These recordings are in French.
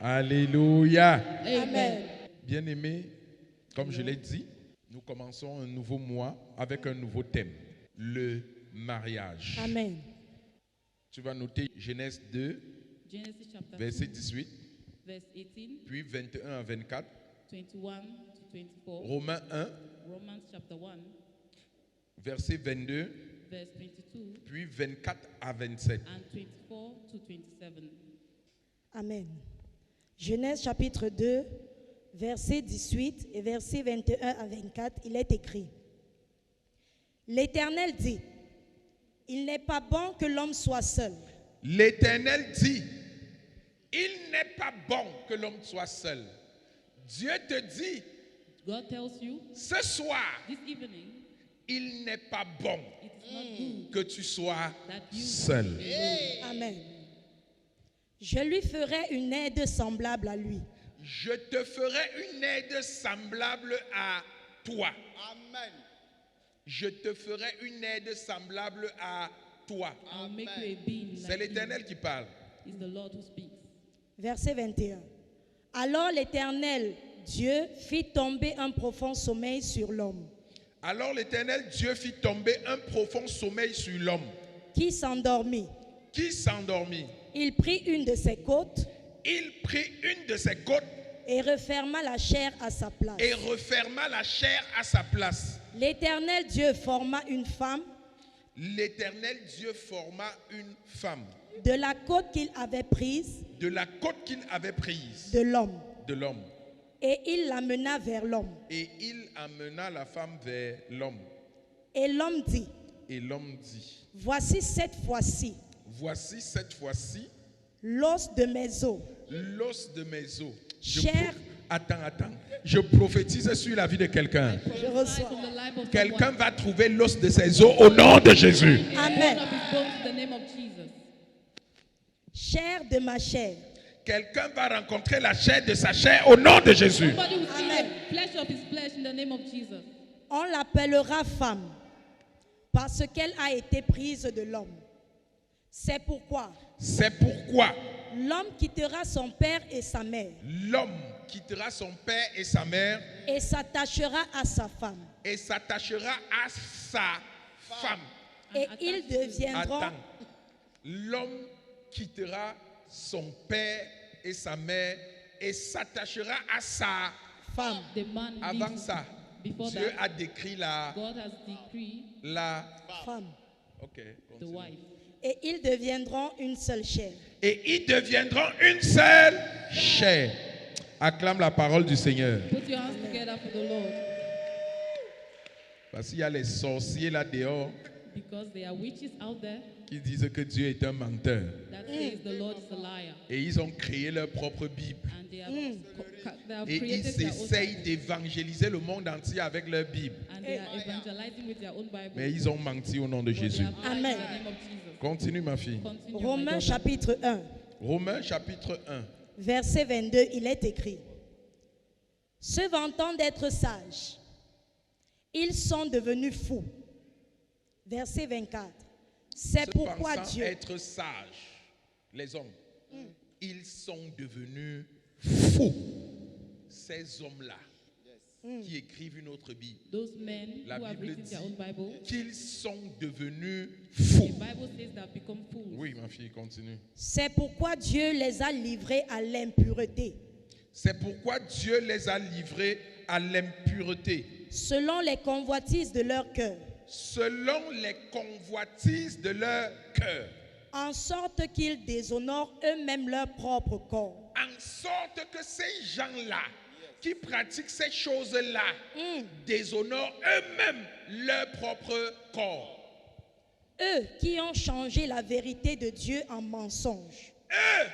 Alléluia. Amen. Bien-aimés, comme je l'ai dit, nous commençons un nouveau mois avec un nouveau thème, le mariage. Amen. Tu vas noter Genèse 2, Genesis chapter verset 2, 18, verse 18, puis 21 à 24, 21 to 24. Romains 1, Romans chapter 1, verset 22, verse 22, puis 24 à 27. and 24 to 27. Amen. Genèse chapitre 2, verset 18 et verset 21 à 24, il est écrit: L'Éternel dit, il n'est pas bon que l'homme soit seul. L'Éternel dit, il n'est pas bon que l'homme soit seul. Dieu te dit, God tells you ce soir, this evening il n'est pas bon it is not good que tu sois that you seul. alone. Amen. Je lui ferai une aide semblable à lui. Je te ferai une aide semblable à toi. Amen. Je te ferai une aide semblable à toi. I'll make you a being C'est like l'Éternel qui parle. you. It's the Lord who speaks. Verset 21. Alors l'Éternel Dieu fit tomber un profond sommeil sur l'homme, Alors l'Éternel Dieu fit tomber un profond sommeil sur l'homme, qui s'endormit. qui s'endormit. Il prit une de ses côtes Il prit une de ses côtes et referma la chair à sa place. et referma la chair à sa place. L'Éternel Dieu forma une femme L'Éternel Dieu forma une femme de la côte qu'il avait prise de la côte qu'il avait prise de l'homme, de l'homme. et il l'amena vers l'homme. Et il amena la femme vers l'homme. Et l'homme dit, Et l'homme dit, voici cette fois-ci voici cette fois-ci l'os de mes os, l'os de mes os. Chair. Attends. Je prophétise sur la vie de quelqu'un. je reçois. From the life of Quelqu'un someone. va trouver l'os de ses os au nom de Jésus. Amen. One of his bones in the name of Jesus. Chair de ma chair, Quelqu'un va rencontrer la chair de sa chair au nom de Jésus. Somebody will see Amen. the flesh of his flesh in the name of Jesus. on l'appellera femme, parce qu'elle a été prise de l'homme. C'est pourquoi C'est pourquoi l'homme quittera son père et sa mère l'homme quittera son père et sa mère et s'attachera à sa femme. et s'attachera à sa femme. Et ils deviendront Attends. L'homme quittera son père et sa mère et s'attachera à sa... femmes. The man Avant leaves. ça, Before Dieu that, a décrit la... God has decreed Femmes. Ok, the continue. wife. Et ils deviendront une seule chair. Et ils deviendront une seule chair. Acclame la parole du Seigneur. Put your hands together for the Lord, Parce qu'il y a les sorciers là dehors because there are witches out there qui disent que Dieu est un menteur. that says the Lord is a liar, Et ils ont créé leur propre Bible. and they have Et ils created their own essayent Bible, d'évangéliser le monde entier avec leur Bible. and they are evangelizing with their own Bible. Mais ils ont menti au nom de But they Jésus. have lied Amen. in the name of Jesus. Continue ma fille. Continue, my Romains daughter. chapitre 1, Romains chapitre 1. verset 22, il est écrit: se vantant d'être sages, ils sont devenus fous. Verset 24. C'est Se pourquoi pensant Dieu, être sages, les hommes, ils sont devenus fous. Ces hommes-là qui écrivent une autre Bible, Those men La who have Bible written their dit own Bible, qu'ils sont devenus the fous. Bible says they have become fools. Oui, ma fille, continue. c'est pourquoi Dieu les a livrés à l'impureté, C'est pourquoi Dieu les a livrés à l'impureté, selon les convoitises de leur cœur, selon les convoitises de leur cœur, en sorte qu'ils déshonorent eux-mêmes leur propre corps. en sorte que ces gens-là qui pratiquent ces choses-là déshonorent eux-mêmes leur propre corps. Eux qui ont changé la vérité de Dieu en mensonge, Eux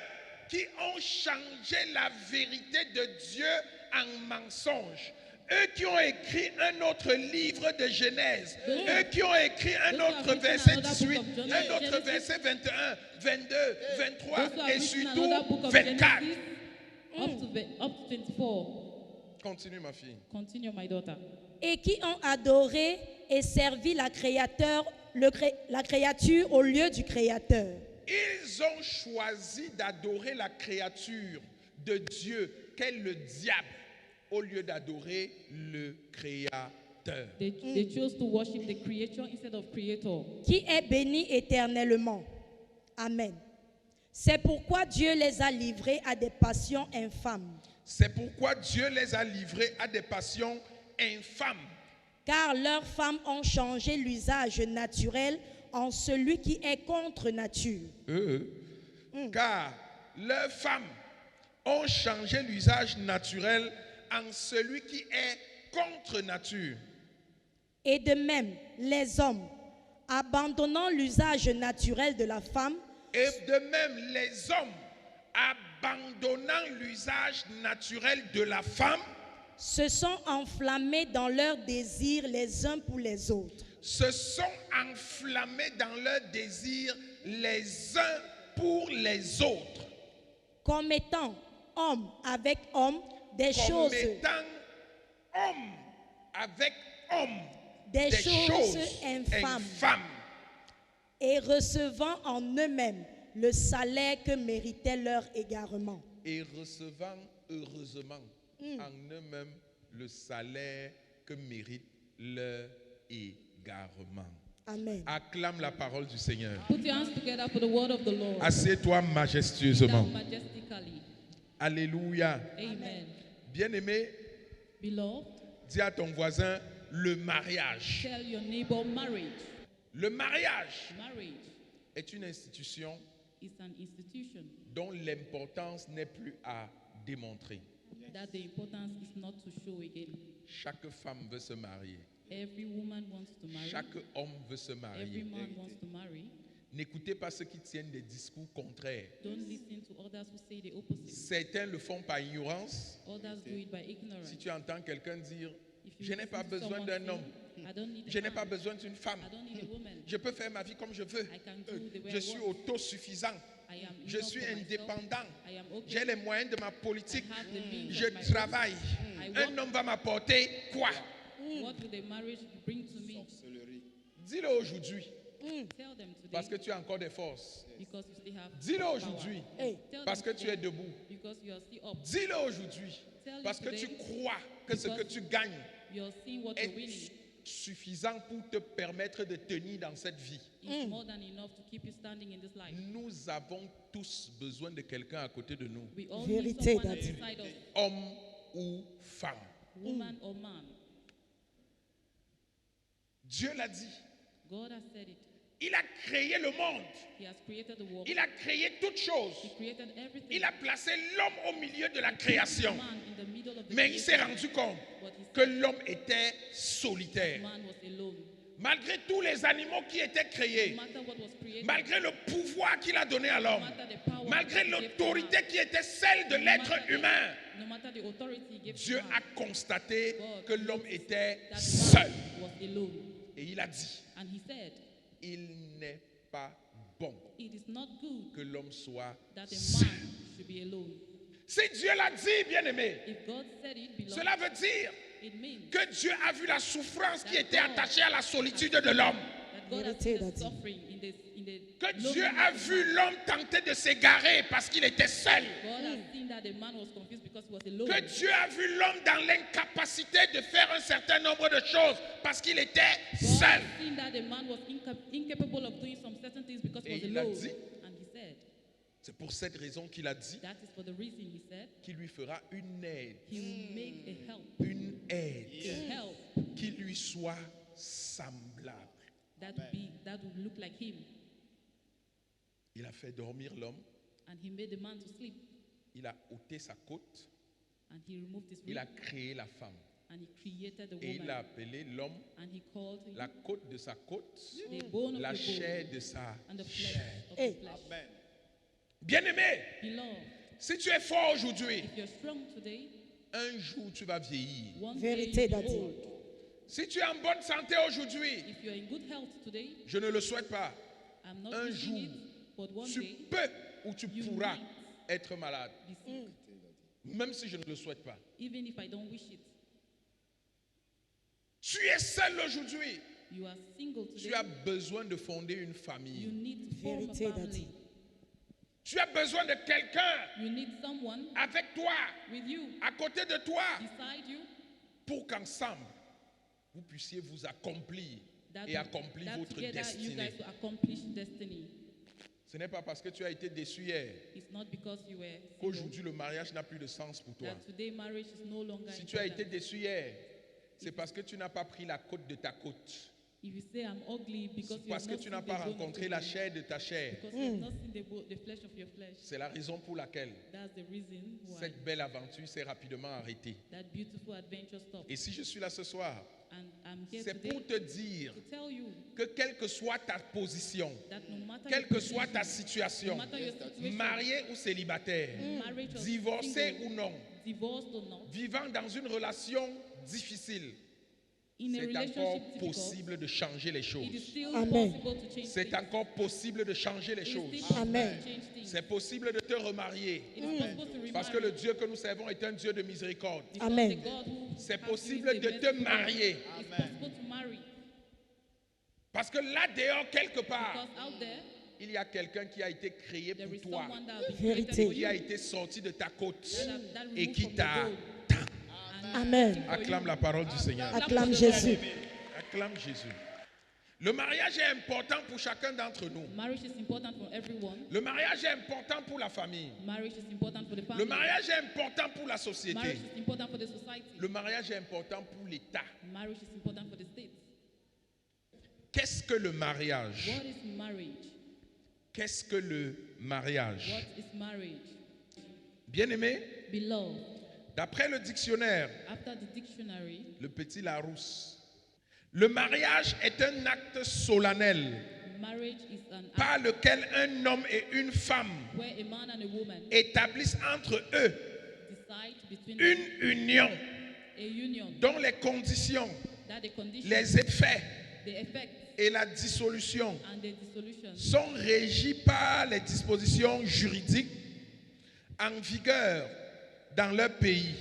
qui ont changé la vérité de Dieu en mensonge. Eux qui ont écrit un autre livre de Genèse. Eux qui ont écrit un autre verset 18, un autre verset 21, 22, 23 Those who have et written surtout another book of 24. Genesis, up to 24. Continue ma fille. Continue, my daughter. et qui ont adoré et servi la créature au lieu du Créateur. Ils ont choisi d'adorer la créature, de Dieu qu'est le diable au lieu d'adorer le Créateur. They chose to worship the creator instead of creator. qui est béni éternellement. Amen. C'est pourquoi Dieu les a livrés à des passions infâmes, C'est pourquoi Dieu les a livrés à des passions infâmes, car leurs femmes ont changé l'usage naturel en celui qui est contre nature. car leurs femmes ont changé l'usage naturel en celui qui est contre nature. Et de même, les hommes, abandonnant l'usage naturel de la femme, Et de même, les hommes, abandonnant l'usage naturel de la femme, se sont enflammés dans leurs désirs les uns pour les autres, se sont enflammés dans leurs désirs les uns pour les autres, commettant homme avec homme des comme choses, étant homme avec homme des des choses choses infâmes, infâmes, et recevant en eux-mêmes le salaire que méritait leur égarement. et recevant heureusement en eux-mêmes le salaire que mérite leur égarement. Amen. Acclame la parole du Seigneur. Put your hands together for the word of the Lord. Assieds-toi Sit majestueusement. down majestically. Alléluia. Amen. Bien-aimé, Beloved, dis à ton voisin le mariage. tell your neighbor marriage. Le mariage Marriage est une institution is an institution dont l'importance n'est plus à démontrer. that the importance is not to show again. Chaque femme veut se marier. Every woman wants to marry. Chaque homme veut se Every marier. man wants to marry. N'écoutez pas ceux qui tiennent des discours contraires. Don't listen to others who say the opposite. Certains le font par ignorance. Others do it by ignorance. Si tu entends quelqu'un dire, If you je n'ai listen pas to besoin someone d'un say, homme, I don't need je a n'ai pas man. besoin d'une femme, I don't need a woman. je peux faire ma vie comme je veux, I can do the way je I suis want. autosuffisant, I am je enough suis for myself. indépendant, I am okay. j'ai les moyens de ma politique, I have the means je of my travaille. I Un work. homme va m'apporter quoi? What will the marriage bring to me? Dis-le aujourd'hui, Tell them today parce que tu as encore des forces. because you still have Dis-le power. aujourd'hui, Hey, Tell parce que them tu es today debout. because you are still up. Dis-le aujourd'hui, Tell parce it que tu today crois que ce que because tu gagnes You're seeing what you're est winning. suffisant pour te permettre de tenir dans cette vie. It's more than enough to keep you standing in this life. Nous avons tous besoin de quelqu'un à côté de nous, We all Vérité, need someone Daddy. beside us, homme ou femme. woman or man. Dieu l'a dit. God has said it. Il a créé le monde. He has created the world. Il a créé toutes choses. He created everything. Il a placé l'homme au milieu de la création. Man in the middle of the Mais il s'est creation. rendu compte But he que said l'homme était solitaire. man was alone. Malgré tous les animaux qui étaient No créés, matter what was created, malgré le pouvoir qu'il a donné à no l'homme, matter the power malgré that he gave to l'autorité man, qui était celle de no l'être matter the- humain, no matter the authority he gave Dieu to man, a constaté God que l'homme noticed était that seul. man was alone. Et il a dit, And he said, il n'est pas bon it is not good que l'homme soit that a seul. man should be alone. Si Dieu l'a dit, bien-aimé, If God said it, beloved, cela veut dire it means que Dieu a vu la souffrance qui That était God attachée à la solitude de l'homme. that God has Vérité, seen the Daddy. suffering in the Que loneliness Dieu a of vu man. l'homme tenter de s'égarer parce qu'il était seul. God has seen that the man was confused because he was alone. Que Dieu a vu l'homme dans l'incapacité de faire un certain nombre de choses parce qu'il était God seul. has seen that the man was incapable of doing some certain things because he Et was il a alone. dit- And he said, C'est pour cette raison qu'il a dit that is for the reason he said, qu'il lui fera une aide, he will make a help, une aide a help qui lui soit semblable. that would look like him. Il a fait dormir l'homme, And he made the man to sleep. il a ôté sa côte, And he removed his il rib. a créé la femme. And he created the Et il a woman. appelé l'homme And he called him la côte de sa côte, the bone of la the chair bone de sa and the flesh chair. of Hey. the flesh. Bien-aimé, Beloved, si tu es fort aujourd'hui, if you're strong today, un jour tu vas vieillir. one Vérité, day you'll be Daddy. old. Si tu es en bonne santé aujourd'hui, If you're in good health today, je ne le souhaite pas, I'm not un wishing jour, it, but one tu day peux ou tu you pourras might être malade, be sick, même si je ne le souhaite pas. even if I don't wish it. Tu es seul aujourd'hui, You are single tu today. as besoin de fonder une You famille. need to form a Vérité, family. Daddy. Tu as besoin de quelqu'un You need someone avec toi, with you, à côté de toi, beside you, pour qu'ensemble, vous puissiez vous accomplir that, et accomplir that votre together you destinée. guys will accomplish destiny. Ce n'est pas parce que tu as été déçu hier It's not because you were single, qu'aujourd'hui le mariage n'a plus de sens pour toi. that today marriage is no longer Si tu as été important. déçu hier, c'est parce que tu n'as pas pris la côte de ta côte. If you say I'm ugly because you Parce have que not tu seen n'as the pas bone of rencontré your la bone, chair de ta chair. because you have not seen the flesh of your flesh. C'est la raison pour laquelle That's the reason why cette belle aventure s'est rapidement arrêtée. that beautiful adventure stopped. Et si je suis là ce soir, And I'm here c'est today pour te dire to tell you que quelle que soit ta position, that no matter quelle your que soit ta position, situation, no matter your situation, marié ou célibataire, marriage or divorcé single, ou non, divorced or not, vivant dans une relation difficile, in a c'est relationship encore difficult, possible de changer les it is choses. still Amen. possible to change C'est things. encore possible de changer les It is choses. still possible Amen. to change things. C'est possible de te remarier. It is possible to Parce que remarry. le Dieu que nous servons est un Dieu de miséricorde. Because Amen. the God who C'est has possible given de the te best to marier. us, it's possible to marry. Parce que là dehors, quelque part, Because out there, il y a quelqu'un qui a été créé there pour is toi, someone that has been Vérité. created for qui you, a été sorti de ta côte that et removed qui from t'a... the goal. And Amen. for you. Acclame la parole du Seigneur. Acclame Jésus. Acclame Jésus. Le mariage est important pour chacun d'entre nous. Marriage is important for everyone. Le mariage est important pour la famille. Marriage is important for the Le family. mariage est important pour la société. Marriage is important for the society. Le mariage est important pour l'État. Marriage is important for the state. Qu'est-ce que le mariage? What is marriage? Qu'est-ce que le mariage? What is marriage? Bien-aimé, Beloved, d'après le dictionnaire, after the dictionary, le petit Larousse, le mariage est un acte solennel marriage is an par act lequel un homme et une femme where a man and a woman établissent entre eux decide between une union a union dont les conditions, that the conditions, les effets the effects, et la dissolution and the dissolution sont régis par les dispositions juridiques en vigueur dans leur pays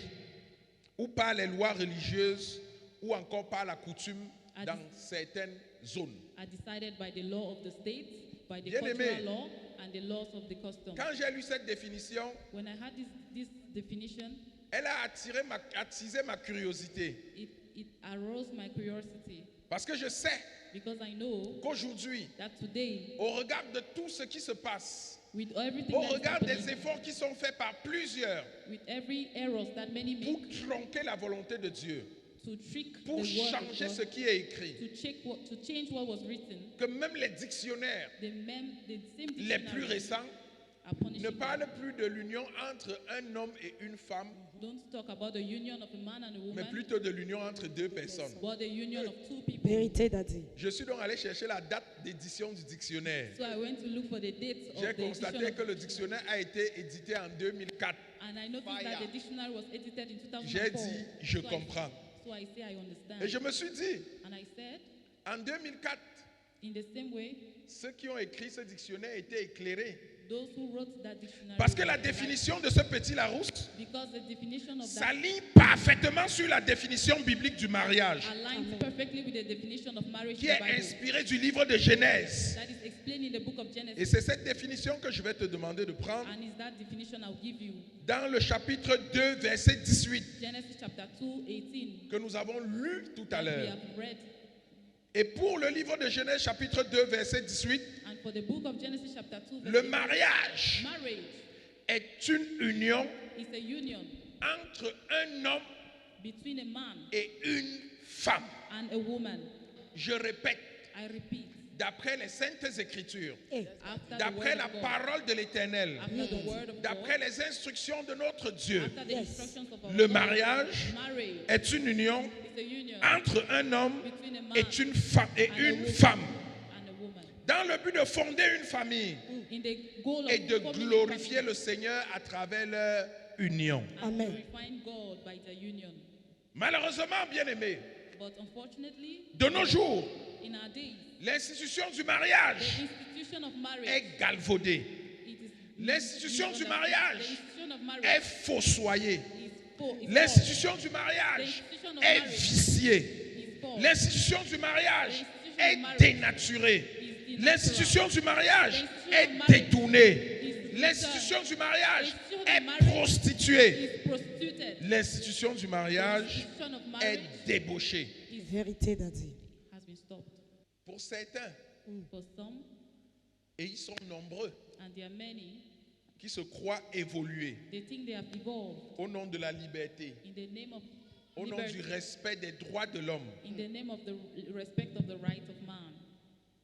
ou par les lois religieuses ou encore par la coutume dans certaines zones. are decided by the law of the state, by the Bien-aimé. cultural law, and the laws of the custom. Quand j'ai lu cette définition, When I had this definition, elle a attisé ma curiosité. it arose my curiosity Parce que je sais because I know qu'aujourd'hui, that today, au regard de tout ce qui se passe, with everything au that is regard des happening, efforts qui sont faits par plusieurs with every errors that many pour make tronquer la volonté de Dieu, to trick pour the word of changer God, ce qui est écrit, to change what was written, que même les dictionnaires the same les plus dictionary récents are punishing ne them. parlent plus de l'union entre un homme et une femme, Don't talk about the union of a man and a mais woman, plutôt de l'union entre deux personnes. but the union of two people. Vérité, Daddy. Je suis donc allé chercher la date d'édition du dictionnaire. So I went to look for the dates of J'ai the edition constaté of que the le dictionnaire a été édité en 2004. and I noticed that the dictionary was edited in 2004. J'ai dit, je So comprends. So I say I understand. Et je me suis dit, And I said, en 2004, in the same way, ceux qui ont écrit ce dictionnaire étaient éclairés. those who wrote that dictionary, Parce que la were enlightened, définition de ce petit Larousse because the definition of that s'aligne parfaitement sur la définition biblique du mariage, aligns perfectly with the definition of marriage qui in est the Bible. inspirée du livre de Genèse. That is explained in the book of Et Genesis. c'est cette définition que je vais te demander de prendre And is that definition I'll give you. dans le chapitre 2, verset 18, Genesis chapter 2, 18. que nous avons lu tout à That we l'heure. have read. Et pour le livre de Genèse, chapitre 2, verset 18, And for the book of Genesis chapter 2, verse le 18, mariage marriage est une union is a union entre un homme between a man et une femme. and a woman. Je répète, I repeat, d'après les saintes écritures, Eh, after the d'après word la of God, parole de l'Éternel, after the word of d'après God, les instructions de notre Dieu, after the Yes. instructions of our le God, mariage marriage est une union is a union entre un homme between a man et une femme. and a woman. And a woman. Dans le but de fonder une famille In the goal of et de forming a glorifier family le Seigneur à travers leur union. and Amen. glorifying God by the union. Malheureusement, bien aimé, But unfortunately, de nos jours, in our days, l'institution du the mariage institution of marriage est galvaudée. it is L'institution du the mariage institution of est marriage fossoyée. is false. L'institution du mariage L'institution of est marriage viciée. is false. L'institution du mariage L'institution est du mariage dénaturée. is L'institution du mariage L'institution est of marriage détournée. is L'institution du mariage Institution of est marriage prostituée. is prostituted. L'institution du mariage Institution of est marriage débauchée. Vérité, Daddy. has been stopped. Pour certains, For some, et ils sont nombreux, and there are many, qui se croient évoluer they think they have evolved au nom de la liberté, in the name of au nom liberty, du respect des droits de l'homme. in the name of the respect of the rights of man.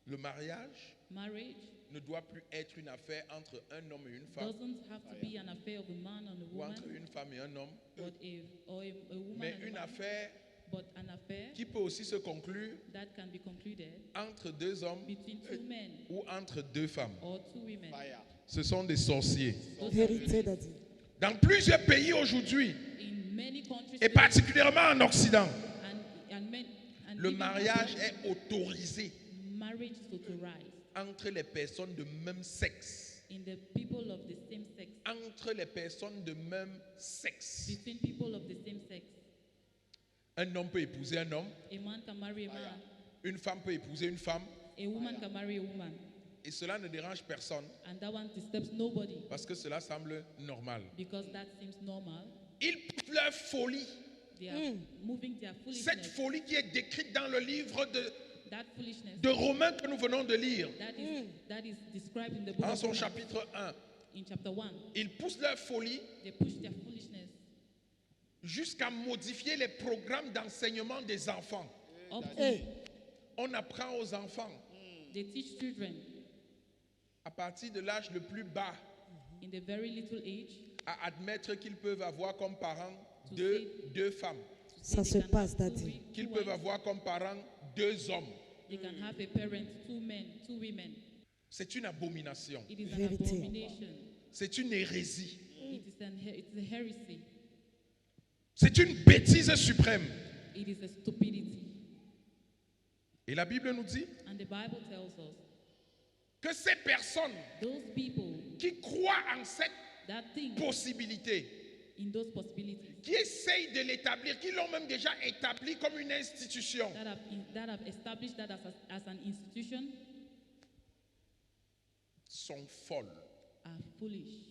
Le mariage Marriage ne doit plus être une affaire entre un homme et une femme, doesn't have to be an affair of a man and a ou entre woman, une femme et un homme, or a woman mais and a une man, affaire but an affair qui peut aussi se conclure that can be concluded entre deux hommes between two men ou entre deux femmes. or two women. Ce sont des sorciers. Those are Vérité, Daddy. Dans plusieurs pays aujourd'hui, in many countries et particulièrement en Occident, and le even mariage outside, est autorisé marriage is authorized entre les personnes de même sexe. in the people of the same sex, Entre les personnes de même sexe. between people of the same sex. Un homme peut épouser un homme, A man can marry a man, une femme peut épouser une femme, a woman can marry a woman, et cela ne dérange personne and that one disturbs nobody parce que cela semble normal. because that seems normal. Ils poussent leur folie, They are moving their cette foolishness. folie qui est décrite dans le livre That foolishness de Romains que nous venons de lire, that is described in the book en of son Romans, chapitre 1. in chapter 1. Ils poussent leur folie They push their foolishness jusqu'à modifier les programmes d'enseignement des enfants. up to Hey, On apprend aux enfants they teach children à partir de l'âge le plus bas in the very little age à admettre qu'ils peuvent avoir comme parents To deux femmes, to say Ça they se can passe, have two Daddy. wi- two qu'ils peuvent wives, avoir comme parents deux hommes. they can have a parent, two men, two women. C'est une abomination. It is an Vérité. abomination. C'est une hérésie. It's a heresy. C'est une bêtise suprême. It is a stupidity. Et la Bible nous dit And the Bible tells us que ces personnes those people qui croient en cette that think possibilité, in those possibilities qui essayent de l'établir, qui l'ont même déjà établi comme une institution, that have established that as an institution sont folles. are foolish.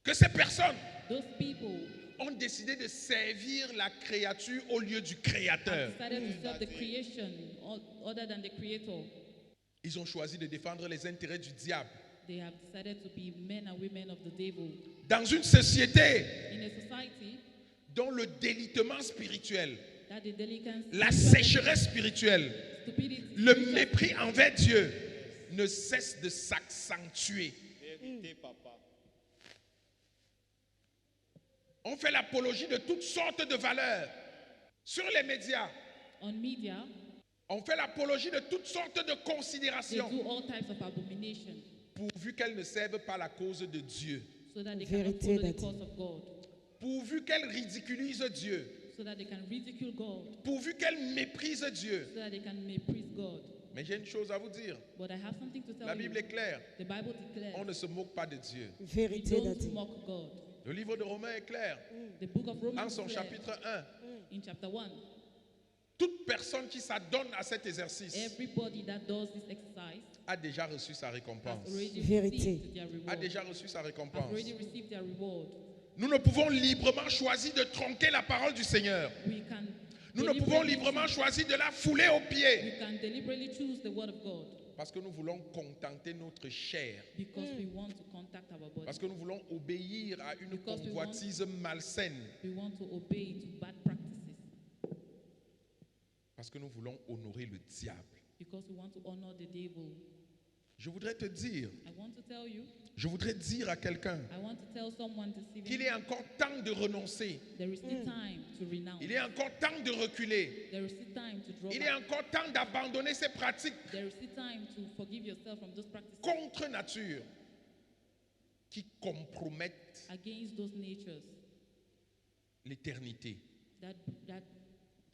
Que ces personnes Those people ont décidé de servir la créature au lieu du créateur. decided to serve the creation other than the creator. Ils ont choisi de défendre les intérêts du diable. They have decided to be men and women of the devil. Dans une société In a society dont le délitement spirituel, that the delinquents, la sécheresse spirituelle, stupidity, le mépris envers Dieu ne cesse de s'accentuer. Vérité, papa. On fait l'apologie de toutes sortes de valeurs sur les médias. on media, On fait l'apologie de toutes sortes de they considérations do all types of abomination pourvu qu'elles ne servent pas la cause de Dieu, so that they Vérité, cannot follow the Daddy. cause of God, pourvu qu'elles ridiculisent Dieu, so that they can ridicule God, pourvu qu'elles méprisent Dieu. so that they can méprise God. Mais j'ai une chose à vous dire. But I have something to tell La you. Bible est claire. The Bible On declares ne se moque pas de Dieu. we Vérité, don't Daddy. mock God. Le livre de Romains est clair. The book of Romans En son declares chapitre 1, in chapter 1, toute personne qui s'adonne à cet exercice everybody that does this exercise a déjà reçu sa has récompense. already Vérité. received their A reward. déjà reçu sa Has récompense. already received their reward. Nous ne pouvons librement choisir de tronquer la parole du Seigneur. We can Nous ne pouvons deliberately librement choose- choisir de la fouler aux pieds. we can deliberately choose the word of God Parce que nous voulons contenter notre chair. because we want to contact our body. Parce que nous voulons obéir à une Because we convoitise malsaine. We want to obey to bad practices Parce que nous voulons honorer le diable. because we want to honor the devil. Je voudrais te dire, I want to tell you, je voudrais dire à quelqu'un I want to tell someone this qu'il evening, est encore temps de renoncer. there is still time to renounce. Il est encore temps de reculer. There is still time to drop Il est out. encore temps d'abandonner ces pratiques There is still time to forgive yourself from those practices contre nature qui compromettent against those natures l'éternité. that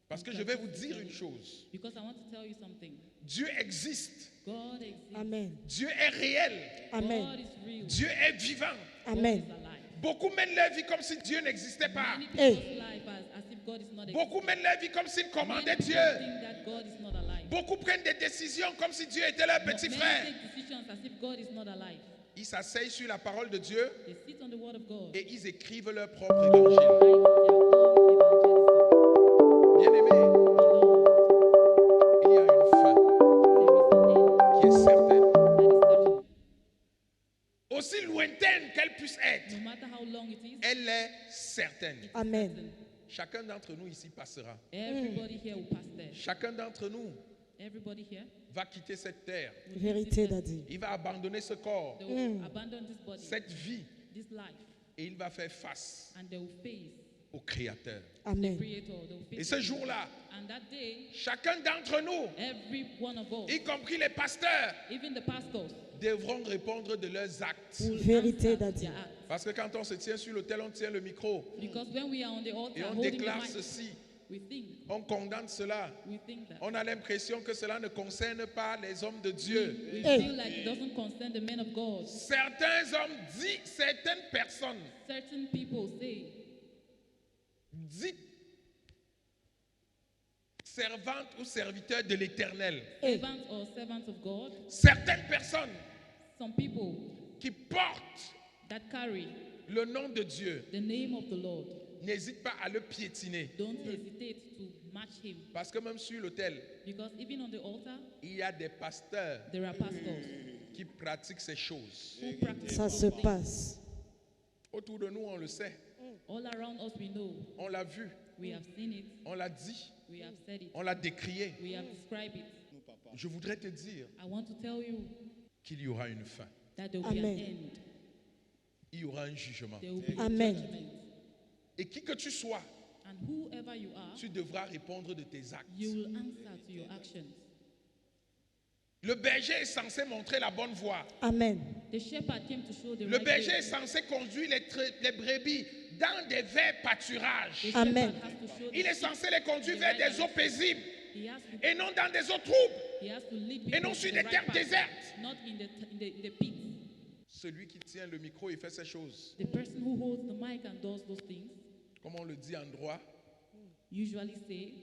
Parce que je vais vous dire une chose. because I want to tell you something. Dieu existe. God exists. Amen. Dieu est réel. Amen. God is real. Dieu est vivant. Amen. God is alive. Beaucoup mènent leur vie comme si Dieu n'existait pas. Many Hey. people's life as if God is not existing. Beaucoup mènent leur vie comme s'ils Many commandaient people Dieu. think that God is not alive. Beaucoup prennent des décisions comme si Dieu était leur petit Many frère. take decisions as if God is not alive. Ils s'asseyent sur la parole de Dieu They sit on the word of God. et ils écrivent leur propre évangile. Write their own evangelism. Bien-aimés, Beloved, il y a une fin there is an end qui est certaine. that is certain. Aussi lointaine qu'elle puisse être, No matter how long it is, elle est certaine. Amen. certain. Chacun d'entre nous ici passera. Everybody here will pass there. Chacun d'entre nous Everybody here va quitter cette terre. will Vérité, leave this earth. Daddy. Il va abandonner ce corps, They will abandon this body, cette vie, this life, et il va faire face and they will face au Créateur. the Amen. Creator. They will Et face ce the jour-là, And that day, chacun d'entre nous, every one of us, y compris les pasteurs, even the pastors, devront répondre de leurs actes. will Vérité, answer to Daddy. their acts. Parce que quand on se tient sur l'autel, on tient le micro Because when we are on the et altar on holding the déclare mic, ceci, we think on condamne cela. that. On a l'impression que cela ne concerne pas les hommes de Dieu. We Hey. feel like it doesn't concern the men of God. Certains hommes disent, certaines personnes Certain people say, dites servantes ou serviteurs de l'Éternel. Hey. servants or servants of God, Certaines personnes some people qui portent that carry le nom de Dieu the name of the Lord n'hésitent pas à le piétiner. don't hesitate to match him. Parce que même sur l'autel, Because even on the altar, il y a des pasteurs there are pastors qui pratiquent ces choses. who practice Ça those se things. passe. Autour de nous, on le sait. All around us, we know. On l'a vu, We have seen it. on l'a dit, We have said it. on l'a décrié. We have described it. Je voudrais te dire I want to tell you qu'il y aura une fin. that there will be an Amen. end. Il y aura un jugement. There will be Amen. a judgment. Et qui que tu sois, And whoever you are, tu devras répondre de tes actes. you will answer to your actions. Le berger est censé montrer la bonne voie. Amen. The shepherd came to show the Le right berger way. est censé conduire les brebis dans des verts The pâturages. shepherd Amen. has to show the Il est sheep censé les conduire the vers right des eaux direction. paisibles He has to, et non dans des eaux troubles. he has to lead Et people non to sur the des right terres path, désertes. not in the pit. Celui qui tient le micro et fait ces choses, The person who holds the mic and does those things comme on le dit en droit, usually say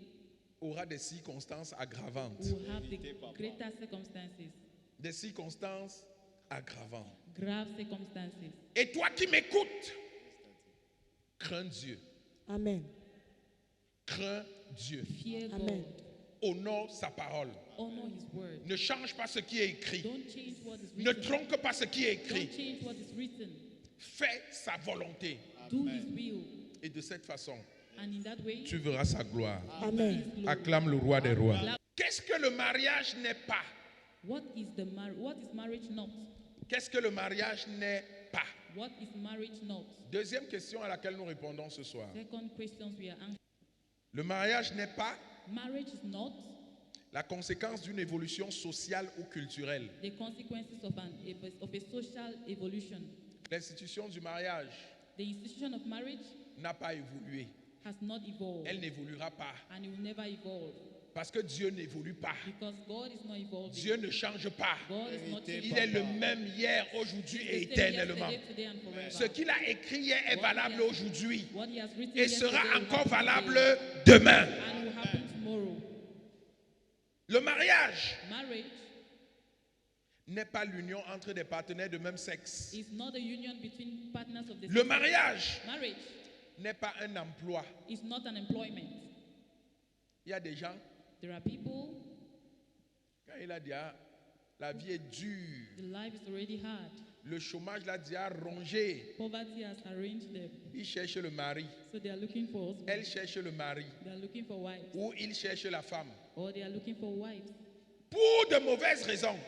aura des circonstances aggravantes. will have the greater circumstances, Des circonstances aggravantes. grave circumstances. Et toi qui m'écoutes, crains Dieu. Amen. Crains Dieu. Fear Amen. God. Honore sa parole. Honor his word. Ne change pas ce qui est écrit. Don't change what is Ne written. tronque pas ce qui est écrit. Don't change what is written. Fais sa volonté. Do his will. Et de cette façon, And in that way, tu verras sa gloire. Amen. his glory. Acclame le roi des rois. Qu'est-ce que le mariage n'est pas? What is marriage not? Qu'est-ce que le mariage n'est pas? What is marriage not? Deuxième question à laquelle nous répondons ce soir. Second questions we are answering. Le mariage n'est pas Marriage is not la conséquence d'une évolution sociale ou culturelle. the consequences of a social evolution. L'institution du mariage The institution of marriage n'a pas évolué. has not evolved, Elle n'évoluera pas. and it will never evolve Parce que Dieu n'évolue pas. because God is not evolving. Dieu ne change pas. God is not changing. Il est le même hier, aujourd'hui et He's the same éternellement. yesterday, today, and forever. Ce qu'il a écrit hier est valable aujourd'hui What he has written et sera yesterday will encore happen valable today demain. and will happen tomorrow. Le mariage Marriage n'est pas l'union entre des partenaires de même sexe. is not a union between partners of the Le same sex. mariage Marriage n'est pas un emploi. is not an employment. Il y a des gens, There are people, quand il a dit, ah, la vie est dure, the life is already hard. le chômage l'a dit, a rongé, Poverty has arranged them. il cherche le mari, So they are looking for husbands. elle cherche le mari, They are looking for wives. ou il cherche la femme. Or they are looking for wives. Pour de mauvaises raisons.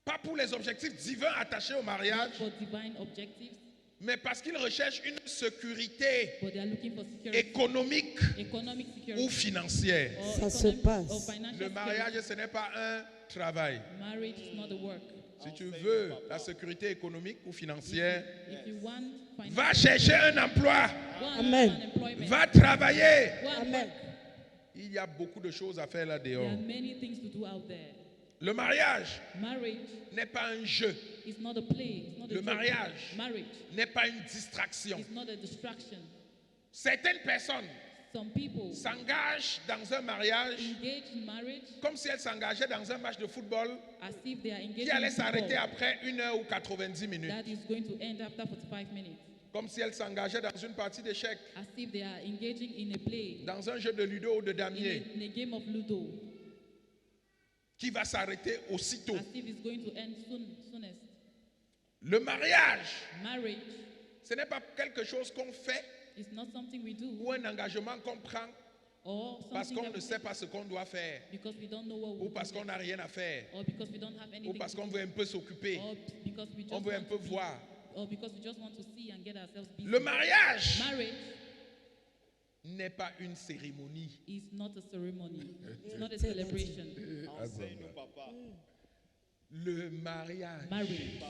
Pas pour les objectifs divins attachés au mariage, Not for divine objectives, mais parce qu'ils recherchent une sécurité but they are looking for security. économique Economic ou security. financière. Or Ça se economic passe. or financial Le mariage, security. ce n'est pas un travail. Marriage is not a work. Si tu veux la sécurité économique ou financière, If you want va financial, chercher un emploi, go and Amen. find employment. va travailler. Go and Amen. work. Il y a beaucoup de choses à faire là There dehors. are many things to do out there. Le mariage Marriage n'est pas un jeu, is not a play. It's not a Le joke. mariage. Marriage n'est pas une distraction. is not a distraction. Certaines personnes Some people s'engagent dans un mariage engage in marriage comme si elles s'engageaient dans un match de football as if they are qui engaging allait in s'arrêter football après 1 heure ou 90 minutes. that is going to end after 45 minutes. Comme si elles s'engageaient dans une partie d'échecs, As if they are engaging in a play, dans un jeu de ludo ou de damier, in a game of Ludo, qui va s'arrêter aussitôt. as if it's going to end soonest. Le mariage, Marriage ce n'est pas quelque chose qu'on fait is not something we do ou un engagement qu'on prend or parce something qu'on that ne we sait do pas ce qu'on doit faire because we don't know what ou we parce qu'on n'a rien à faire or because we don't have ou anything parce to qu'on do, veut un peu s'occuper, or because we just on veut un want peu to be- voir. or because we just want to see and get ourselves busy. Le mariage Marriage n'est pas une cérémonie. is not a ceremony. It's not a Say that. celebration. Enseigne-nous, papa. Le mariage, Marriage.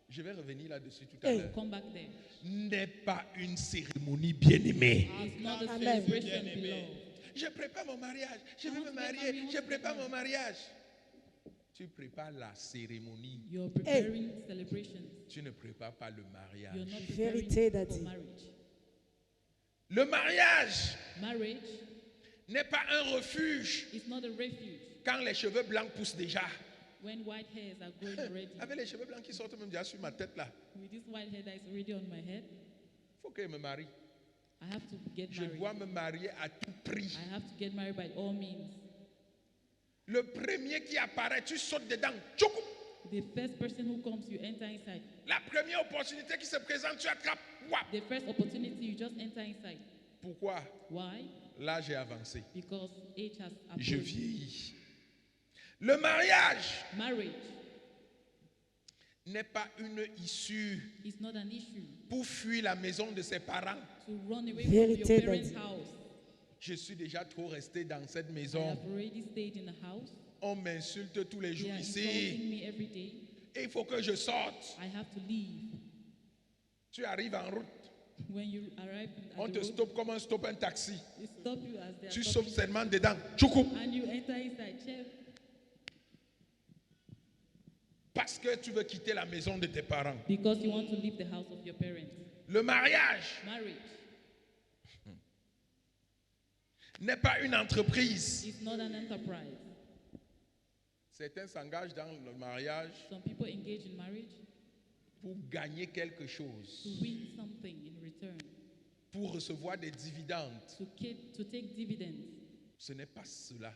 je vais revenir là-dessus tout à Hey. l'heure, Come back there. n'est pas une cérémonie bien-aimée. It's not a Amen. celebration, beloved. Je prépare mon mariage, je I vais want me to get marier, married, I je want to prépare get mon mariage. Tu prépares la cérémonie, You're preparing celebrations. tu ne prépares pas le You're mariage. not Vérité, preparing for Daddy. marriage. Le mariage Marriage n'est pas un refuge is not a refuge quand les cheveux blancs poussent déjà. when white hairs are growing already. Avec les cheveux blancs qui sortent même déjà sur ma tête là, With this white hair that is already on my head, il faut que je me marie. I have to get Je married. dois me marier à tout prix. I have to get married by all means. Le premier qui apparaît, tu sautes dedans. Tchoukou. The first person who comes, you enter inside. La première opportunité qui se présente, tu attrapes. Wap. The first opportunity, you just enter inside. Pourquoi? Why? Là, j'ai avancé. Because age has Je approached. vieillis. Le mariage Marriage n'est pas une issue is not an issue pour fuir la maison de ses parents. to run away Vérité, from your parents' Daddy. house. Je suis déjà trop resté dans cette I maison. have already stayed in the house. On m'insulte tous les They jours are ici. insulting me every day. Et il faut que je sorte. I have to leave. Tu arrives en route. When you arrive at On the te road, stoppe comme on stoppe un taxi. they stop you as they are Tu stopping sautes seulement dedans. Tchoukou. and you enter inside. Chef, Parce que tu veux quitter la maison de tes parents. because you want to leave the house of your parents. Le mariage Marriage n'est pas une entreprise. is not an enterprise. Certains s'engagent dans le mariage Some people engage in marriage pour gagner quelque chose, to win something in return, pour recevoir des dividendes. to take dividends. Ce n'est pas cela,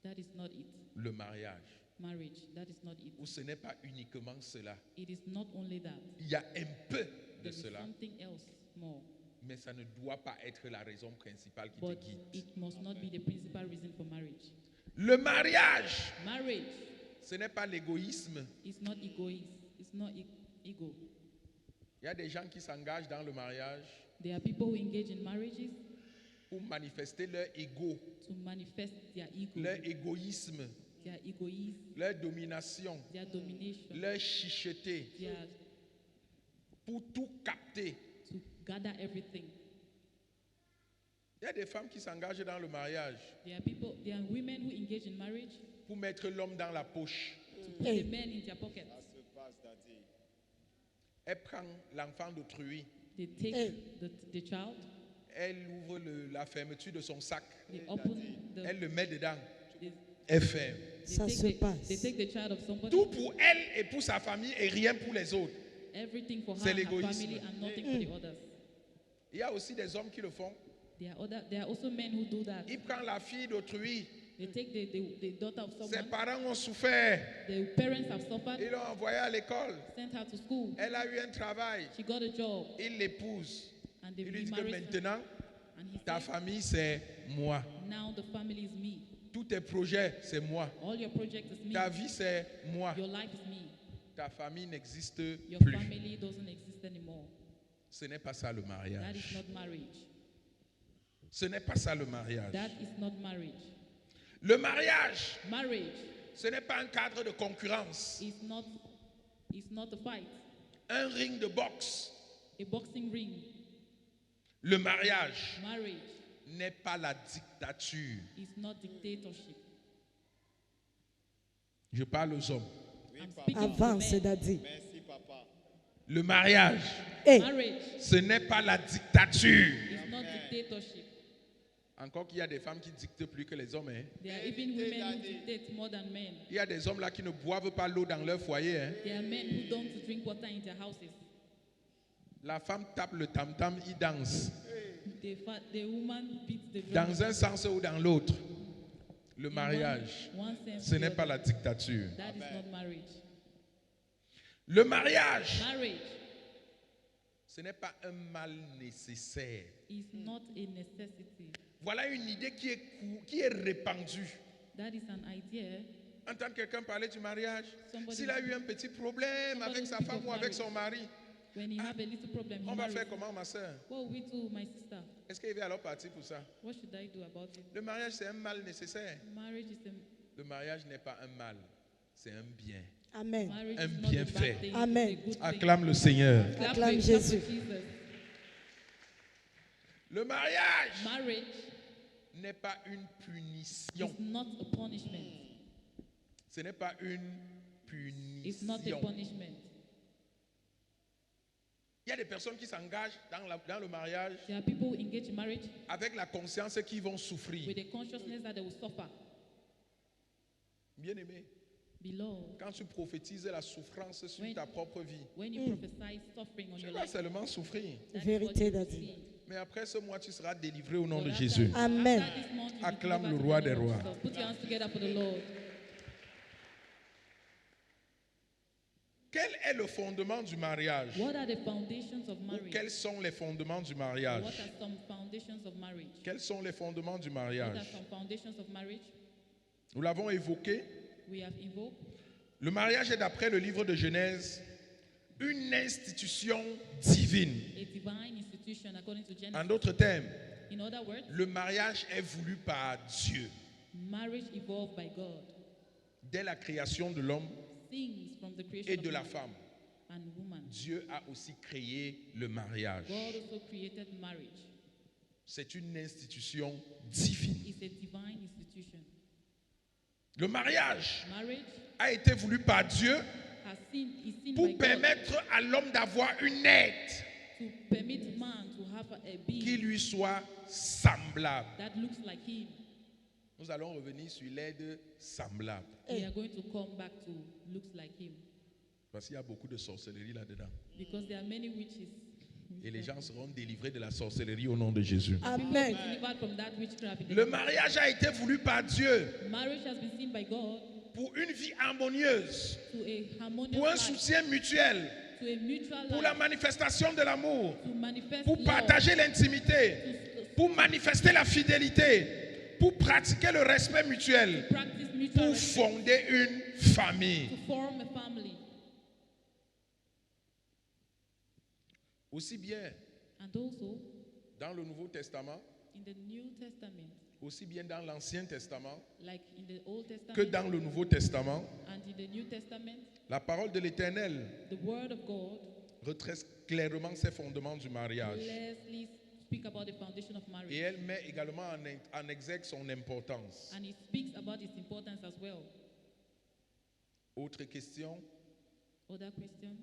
That is not it. le mariage. Marriage, that is not it. Ou ce n'est pas uniquement cela. It is not only that. Il y a un peu de There is cela, something else more. mais ça ne doit pas être la raison principale qui But te guide. it must not be the principal reason for marriage. Le mariage, Marriage ce n'est pas l'égoïsme. is not egoist. It's not ego. Il y a des gens qui s'engagent dans le mariage There are people who engage in marriages pour manifester leur ego, to manifest their ego, leur égoïsme, their egoism, leur domination, their domination, leur chicheté, their pour tout capter. to gather everything. Il y a des femmes qui s'engagent dans le mariage There are women who engage in marriage pour mettre l'homme dans la poche. to put Hey. the men in their pocket. Ça se passe, Daddy. Elle prend l'enfant d'autrui, They take Hey. the child, elle ouvre la fermeture de son sac, they open elle le met dedans, they, elle ferme. Ça they se take passe. they take the child of somebody, Tout pour elle et pour sa famille et rien pour les autres. everything for her C'est and her l'égoïsme. family and nothing for the others. Il y a aussi des hommes qui le font. There are also men who do that. Il prend la fille d'autrui. They take the daughter of Ses someone. parents ont souffert. The parents have suffered, Ils l'ont envoyée à l'école. sent her to school. Elle a eu un travail. She got a job Il l'épouse. and they Il lui dit que remarried her. maintenant, And he ta said, famille, c'est moi. now the family is me. Tous tes projets, c'est moi. All your project is me. Ta vie, c'est moi. Your life is me. Ta famille n'existe Your plus. family doesn't exist anymore. Ce n'est pas ça le That is mariage. not marriage. Ce n'est pas ça le mariage. That is not marriage. Le mariage, Marriage ce n'est pas un cadre de concurrence. is not a fight, Un ring de boxe. a boxing ring. Le mariage Marriage n'est pas la dictature. is not dictatorship. Je parle aux hommes. Oui, I'm papa. speaking to Avance, men. Daddy. Merci, papa. Le mariage, Hey, Marriage ce n'est pas la dictature. is not dictatorship. Encore qu'il y a des femmes qui dictent plus que les hommes. Hein. There are even women who dictate more than men. Il y a des hommes là qui ne boivent pas l'eau dans leur foyer. Hein. There are men who don't drink water in their houses. La femme tape le tam-tam, il danse. The woman beats the drum. Dans un sens ou dans l'autre. Le mariage, One sense ce or n'est the pas other. la dictature. That is not marriage. Le mariage, Marriage ce n'est pas un mal nécessaire. is not a necessity. Voilà une idée qui est répandue. That is an idea. Entendre quelqu'un parler du mariage, Somebody- s'il a eu un petit problème somebody avec sa speak femme of ou avec marriage. son mari, When you have a little problem, on in va marriage, faire comment, ma soeur? what will we do, my sister? Est-ce qu'il va alors partir pour ça? What should I do about it? Le mariage, c'est un mal nécessaire. Marriage is a Le mariage n'est pas un mal, c'est un bien. Amen. marriage Un is not a bienfait. bad thing. Amen. It's a good thing. Acclame le Seigneur. Clap Acclame for- clap for Jésus. Jesus. Le mariage Marriage n'est pas une punition. is not a punishment. Ce n'est pas une It's not a punition. punishment. Il y a des personnes qui s'engagent dans le mariage There are people who engage in marriage avec la conscience qu'ils vont souffrir. with the consciousness that they will suffer. Bien aimé, Beloved, quand tu prophétises la souffrance sur When- ta propre vie, when you prophesy suffering on tu your vas life, seulement souffrir. that is Vérité, what you Daddy. see. Mais après ce mois, tu seras délivré au nom But de after- Jésus. Amen. after this month, you will be Acclame delivered le in roi the des name of rois. Jesus. Put your hands together for the Lord. Quel est le fondement du mariage? What are the foundations of Ou marriage? quels sont les fondements du What mariage? are some foundations of marriage? Quels sont les fondements du What are mariage? some foundations of marriage? Nous l'avons évoqué. We have invoked. Le mariage est, d'après le livre de Genèse, une institution divine. A divine institution according to Genesis. En d'autres termes, In other words, le mariage est voulu par Dieu. marriage evolved by God. Dès la création de l'homme Things from the creation et of de la man femme, and woman. Dieu a aussi créé le mariage. God also created marriage. C'est une institution divine. It's a divine institution. Le mariage Marriage a été voulu par Dieu is seen pour by God permettre à l'homme d'avoir une aide to permit man to have a qui being lui soit semblable. that looks like him. Nous allons revenir sur l'aide semblable. We are going to come back to looks like him Parce qu'il y a beaucoup de sorcellerie là-dedans. because there are many witches. Et les gens seront délivrés de la sorcellerie au nom de Jésus. Amen. Delivered from that witchcraft. in the Le name of mariage a été voulu par Dieu Jesus. Marriage has been seen by God pour une vie harmonieuse, to a harmonious pour un life, soutien mutuel, to a mutual pour la life, manifestation de l'amour, to manifest pour love, partager l'intimité, pour manifester la fidélité, pour pratiquer le respect mutuel, practice mutual pour respect, fonder une famille. to form a family. Aussi bien And also dans le Nouveau Testament, in the New Testament, aussi bien dans l'Ancien Testament like in the Old Testament que dans le Nouveau Testament, and in the New Testament, la parole de l'Éternel the Word of God retrace clairement ses fondements du mariage. clearly speak about the foundation of Et marriage. elle met également en exergue son importance. And it speaks about its importance as well. Autre question, Other question,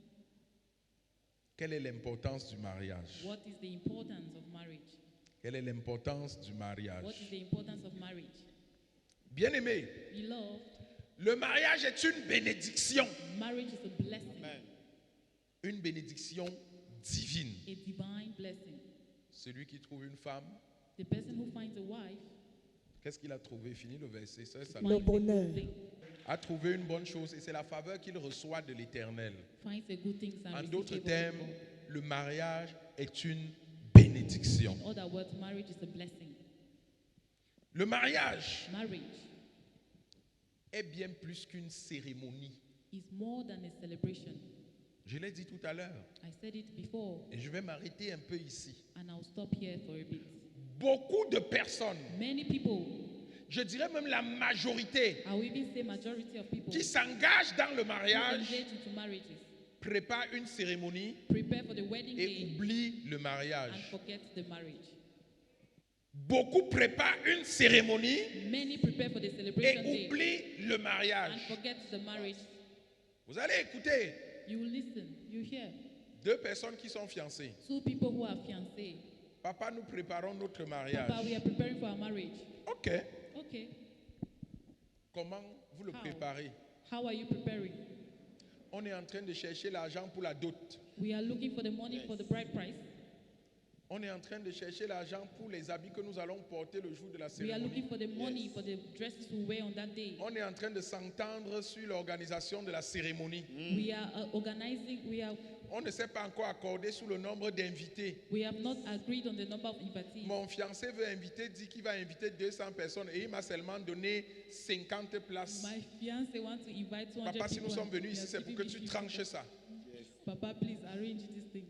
quelle est l'importance du mariage? what is the importance of marriage? Quelle est l'importance du What is mariage? the importance of marriage? Bien-aimé, Beloved, le mariage est une bénédiction, marriage is a blessing, Amen. une bénédiction divine. a divine blessing. Celui qui trouve une femme, The person who finds a wife qu'est-ce qu'il a trouvé? Fini le verset. Ça, Le finds a bonheur. good thing, a trouvé une bonne chose et c'est la faveur qu'il reçoit de l'Éternel. finds a good thing and En receives d'autres favor from termes, God. le mariage est une bénédiction. In other words, marriage is a blessing. Le mariage Marriage est bien plus qu'une cérémonie. is more than a celebration. Je l'ai dit tout à l'heure I said it before, et je vais m'arrêter un peu ici. and I'll stop here for a bit. Beaucoup de personnes, Many people, je dirais même la majorité, I will even say majority of people, qui s'engagent dans le who mariage, engage into marriages, préparent une cérémonie prepare for the wedding et day oublient le and mariage. forget the marriage. Beaucoup préparent une cérémonie Many prepare for the celebration et day oublient le and mariage. forget the marriage. Vous allez écouter You listen, you hear. 2 personnes qui sont fiancées. Two people who are fiancés. Papa, nous préparons notre mariage. Papa, we are preparing for our marriage. Ok. Okay. Comment vous le How? préparez? How are you preparing? On est en train de chercher l'argent pour la dot. We are looking for the money for the bride price. On est en train de chercher l'argent pour les habits que nous allons porter le jour de la We are looking cérémonie. for the money for the dresses we wear on that day. On est en train de s'entendre sur l'organisation de la cérémonie. We are organizing. On ne s'est pas encore accordé sur le nombre d'invités. We have not agreed on the number of invitees. Mon fiancé veut inviter, dit qu'il va inviter 200 personnes et il m'a seulement donné 50 places. My fiance wants to invite 200 Papa, si people. nous sommes venus and ici, you c'est are pour que giving tu me tranches 50. ça. Papa, please arrange this thing.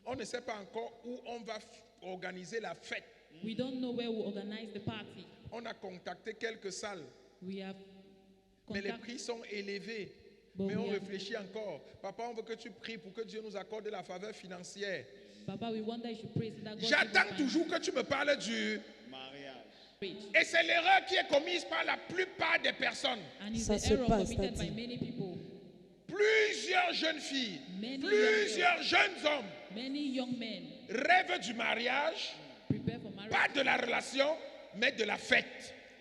On ne sait pas encore où on va organiser la fête. We don't know where we organize the party. On a contacté quelques salles, We have mais les contact. prix sont élevés. But Mais on we have- réfléchit encore. Papa, on veut que tu pries pour que Dieu nous accorde la faveur financière. Papa, we wonder you should pray so that God J'attends give us toujours que tu me parles du... Mariage. marriage. Et c'est l'erreur qui est commise par la plupart des personnes. And it's Ça the se error passe, committed Tati. by many people. Plusieurs jeunes filles, Many plusieurs jeunes hommes Many young men rêvent du mariage, prepare for marriage. pas de la relation, mais de la fête,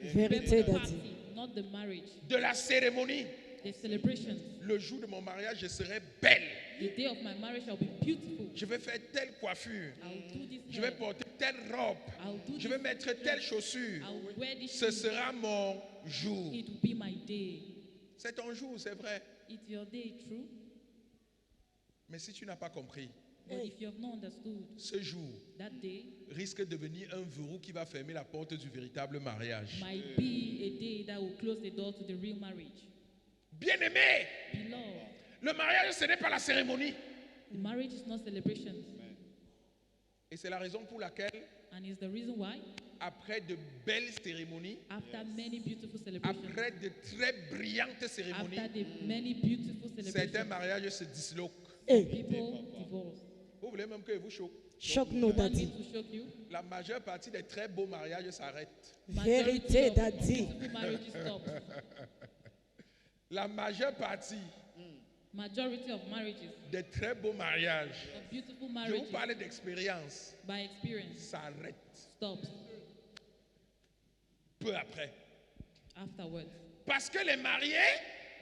Prepare Vérité, for the Daddy. party, not the marriage. de la cérémonie. The celebrations. Le jour de mon mariage, je serai belle. The day of my marriage shall be beautiful. Je vais faire telle coiffure. I'll do this. Je vais hair. porter telle robe. I'll do Je vais this mettre dress. telle chaussure. I'll wear this Ce shoe. sera mon jour. It will be my day. C'est ton jour, c'est vrai. It's your day, true. Mais si tu n'as pas compris, But if you have not understood, ce jour that day risque de devenir un verrou qui va fermer la porte du véritable mariage. might be a day that will close the door to the real marriage. Bien-aimé, Beloved, le mariage, ce n'est pas la cérémonie. the marriage is not celebration. Et c'est la raison pour laquelle, And it's the reason why, après de belles cérémonies, after many beautiful celebrations, après de très brillantes cérémonies, after the many beautiful certains celebrations, mariages se disloquent. Eh, people divorce. Vous voulez même que je vous choque? choque-nous, Want me Daddy. to shock you? La majeure partie des très beaux mariages s'arrêtent. Vérité, Majority of Daddy. beautiful marriages stop. La majeure partie Majority of marriages, des très beaux mariages, of beautiful je vous marriages, parle d'expérience, by experience, s'arrêtent stops peu après. afterwards. Parce que les mariés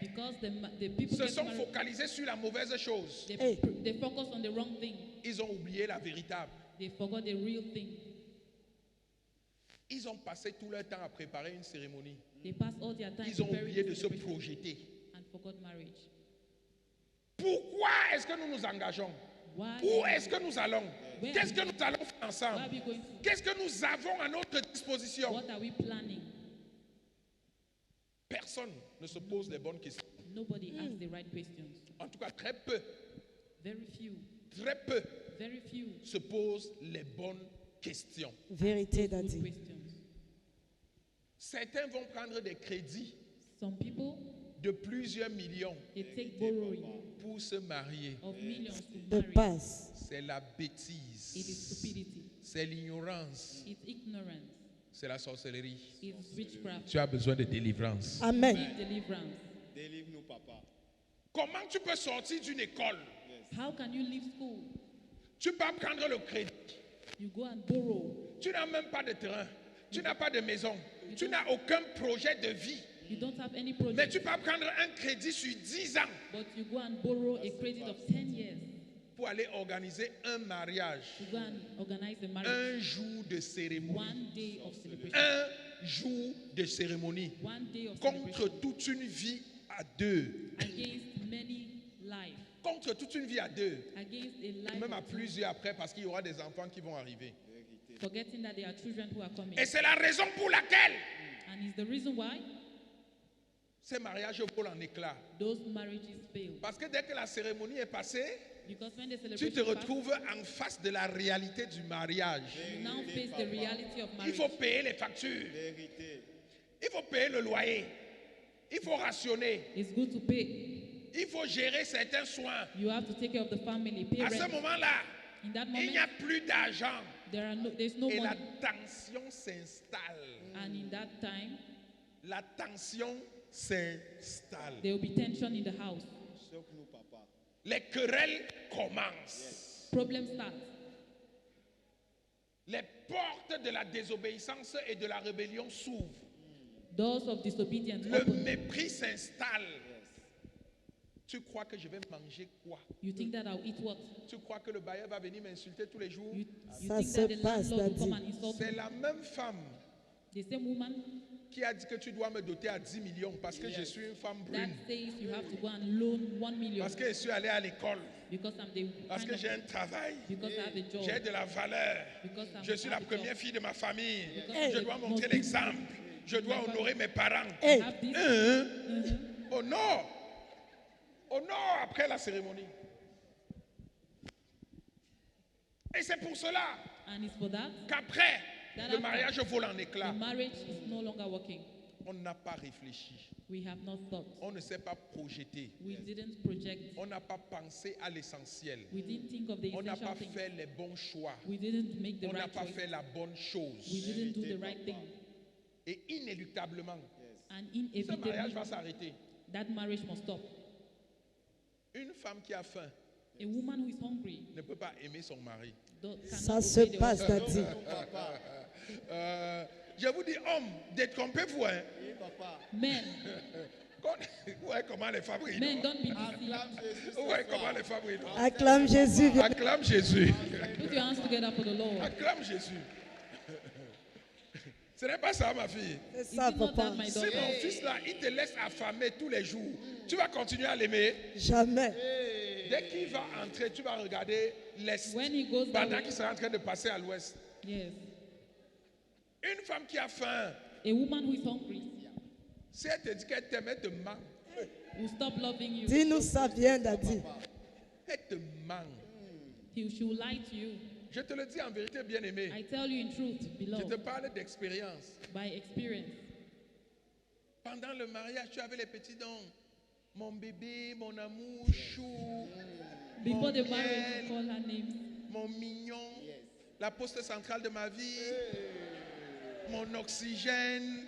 Because the people se get sont married, focalisés sur la mauvaise chose. they, Hey. they focus on the wrong thing. Ils ont oublié la véritable. They forgot the real thing. Ils ont passé tout leur temps à préparer une cérémonie. They pass all their time Ils ont preparing oublié the de se celebration projeter. and forgot marriage. Pourquoi est-ce que nous nous engageons? Why? Où est-ce que nous allons? Where Qu'est-ce que are nous allons faire Where ensemble? are we going to? Qu'est-ce que nous avons à notre disposition? What are we planning? Personne ne se pose les bonnes questions. Nobody asks the right questions. En tout cas, très peu Very few se posent les bonnes questions. Vérité, good Daddy. questions. Certains vont prendre des crédits Some people, de plusieurs millions they take borrowing pour se marier. of millions to De marry. passe. C'est la It is bêtise. stupidity. C'est l'ignorance. It's ignorance. C'est la sorcellerie. It's witchcraft. Tu as besoin de délivrance. Amen. Need deliverance. Délivre-nous, papa. Comment tu peux sortir d'une école? How can you leave school? Tu peux prendre le crédit. You go and borrow. Tu n'as même pas de terrain. Tu n'as pas de maison. Tu n'as aucun projet de vie. You don't have any Mais tu project, peux prendre un crédit sur 10 ans but you go and borrow a credit of 10 years pour aller organiser un mariage. to go and organize the marriage. Un jour de cérémonie. One day of celebration. Un jour de cérémonie. One day of Contre celebration toute une vie à deux. against many lives. Contre toute une vie à deux. Against a life Même à of two, plusieurs après parce qu'il y aura des enfants qui vont arriver. forgetting that there are children who are coming. Et c'est la raison pour laquelle And it's the reason why ces mariages volent en éclats. those marriages fail. Parce que dès que la cérémonie est passée, Because when the tu te celebration passes, retrouves en face de la réalité du mariage. you now face the reality of Il marriage. faut payer les factures. Vérité. Il faut payer le loyer. Il faut rationner. It's good to pay. Il faut gérer certains soins. You have to take care of the family, pay À ce rent. moment-là, In that il n'y a moment, plus d'argent. there's no Et la money. tension s'installe. And in that time, La tension s'installe. there will be tension in the house. Choque-nous, papa. Les querelles commencent. Problem starts. Les portes de la désobéissance et de la rébellion s'ouvrent. Doors of disobedience Le open. mépris s'installe. Tu crois que je vais manger quoi? You think that I'll eat what? Tu crois que le bailleur va venir m'insulter tous les jours? You Ça think se that the passe, landlord will come Daddy. and insult C'est me? la même femme The same woman qui a dit que tu dois me doter à 10 millions parce que je suis une femme that brune, says you have to go and loan 1 million parce que je suis allé à l'école, because I'm the parce kind que of, j'ai un travail, because I have a job, j'ai de la valeur, because je suis la I have a première job, fille de ma famille, Because je I'm dois the montrer most l'exemple, je dois honorer mes parents. Hey, I have this. Hein? Honore après la cérémonie. Et c'est pour cela And it's for that qu'après, That le after mariage vole en the éclats. marriage is no longer working. On n'a pas réfléchi, We have not thought. on ne s'est pas projeté, We didn't project. on n'a pas pensé à l'essentiel, We didn't think of the on n'a pas essential things. fait les bons choix, We didn't make the on n'a right pas choice. fait la bonne We chose. didn't do the right thing. Et inéluctablement, And ce mariage inevitably, va s'arrêter. that marriage must stop. Une femme qui a faim A woman who is hungry ne peut pas aimer son mari. ça cannot se obey the passe, husband. Daddy. Je vous dis, homme, détrompez-vous. Hein. Oui, papa. Men, Ouais, comment les femmes rient, men, non? don't be deceived. Acclame Jésus ce Ouais, comment soir. les femmes rient, non? Acclame Jésus. viens. Acclame Jésus. Put your hands together for the Lord. Acclame Jésus. Ce n'est pas ça, ma fille. C'est Is ça, it not papa. that, my Si daughter? mon fils là, il te laisse affamer tous les jours, tu vas continuer à l'aimer. Jamais. Dès qu'il va entrer, tu vas regarder l'Est. When he goes that Pendant way, qu'il sera en train de passer à l'Ouest. yes. Une femme qui a faim, A woman who is hungry si elle te dit qu'elle t'aime, elle te ment. will stop loving you. Dis-nous ça bien, Daddy. Elle te ment. She will lie to you. Je te le dis en vérité, bien aimé. I tell you in truth, Je te beloved, parle d'expérience. by experience. Pendant le mariage, tu avais les petits dons. Mon bébé, mon amour, chou, Before the miel. marriage, you call her names. mon mignon, la poste centrale de ma vie, mon oxygène,